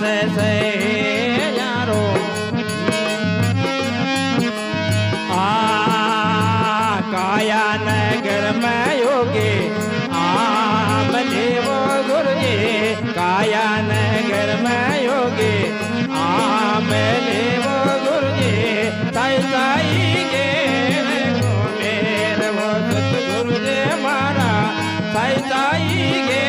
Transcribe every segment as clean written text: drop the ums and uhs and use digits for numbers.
से यारो काया नगर में योगी आमले वो गुरुजी काया नगर में योगी आमले वो गुरुजी ताई ताई गे मेरे वो सतगुरु जी मारा ताई ताई गे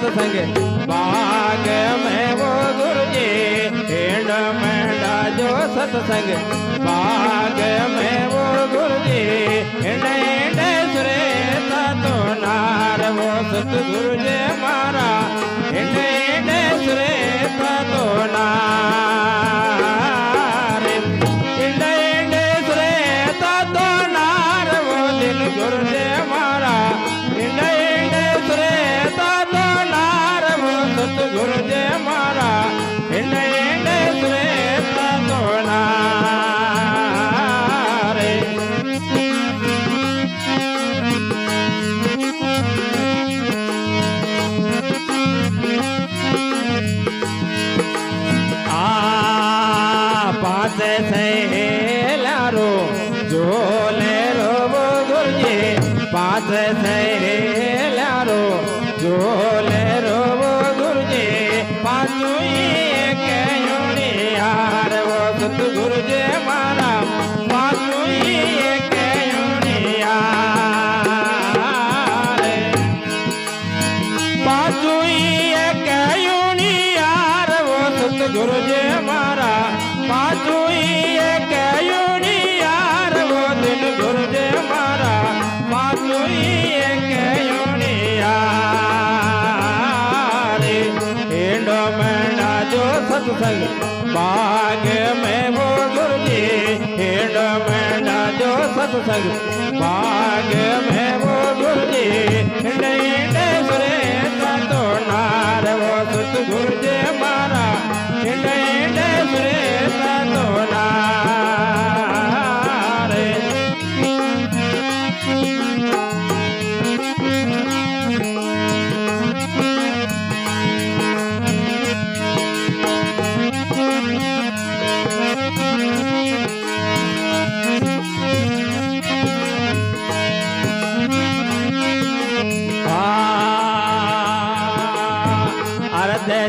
सत्संग बाग में वो गुरुजी हेड मेंढा जो सत्संग बाग में वो गुरुजी हेड सुरे तो नार वो सतगुरु जी मारा हेड सुरे तो नार हेड सुरे तो नार वो दिन गुरु जी मारा हेड सुरे गुरु जी मारा हिंड सुरे तो नारे पास से लारो जो ले रो वो गुरुजी पास से लारो जो ले रो यार वो सतगुरु जी मारा पासु पासु यार वो सतगुरु जी मारा पासु यार वो दिन गुरु जी मारा पासु हेडो मेंढा जो सत्संग बाग में वो गुरुजी हेड मेंढा जो सत्संग बाग में वो गुरुजी हिंड सुरे तो नार वो सतगुरु जी मारा हिंड सुरे तो नार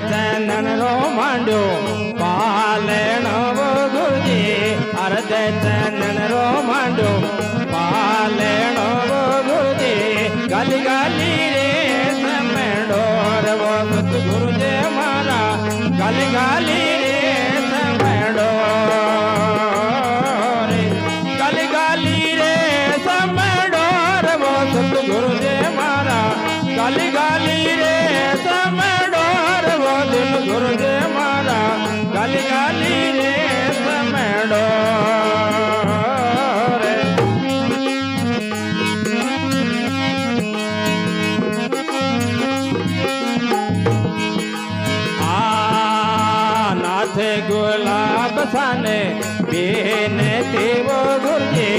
चंदन रो मांडो पालन वो गुरुजी अर्ध चंदन रो मांडो पालन वो गुरुजी गली गली रे समेडोर वो सतगुरु जी मारा गली गली रे समेडोर गली गली रे समेडोर वो सतगुरु जी मारा गली गली रे समेडोर वो दिन गुरु जी मारा गली गली रे समेडोर नाथ गुलाब साने बेनती वो गुरुजी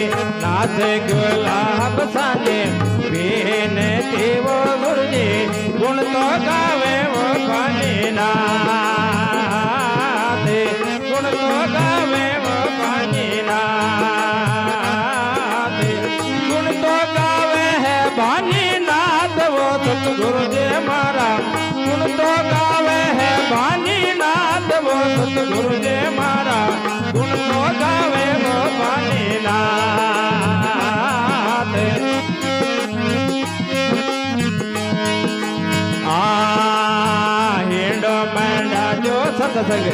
नाथ गुलाब साने बेनती वो गुरुजी गुण तो गावे वो पानी नाथ गुण तो गावे वो पानी नाथ गुण तो गावे है पानी नाथ वो सतगुरु जी मारा गुण तो गावे है पानी नाथ वो सतगुरु जी मारा गुण तो गावे वो पानी नाथ हिंडो मेंढा जो सत्संग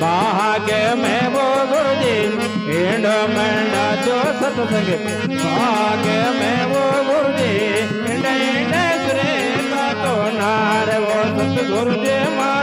बाग में वो गुरुजी हिंडो मेंढा जो सत्संग बाग में वो गुरुजी हिंड સતગુરુજી મારા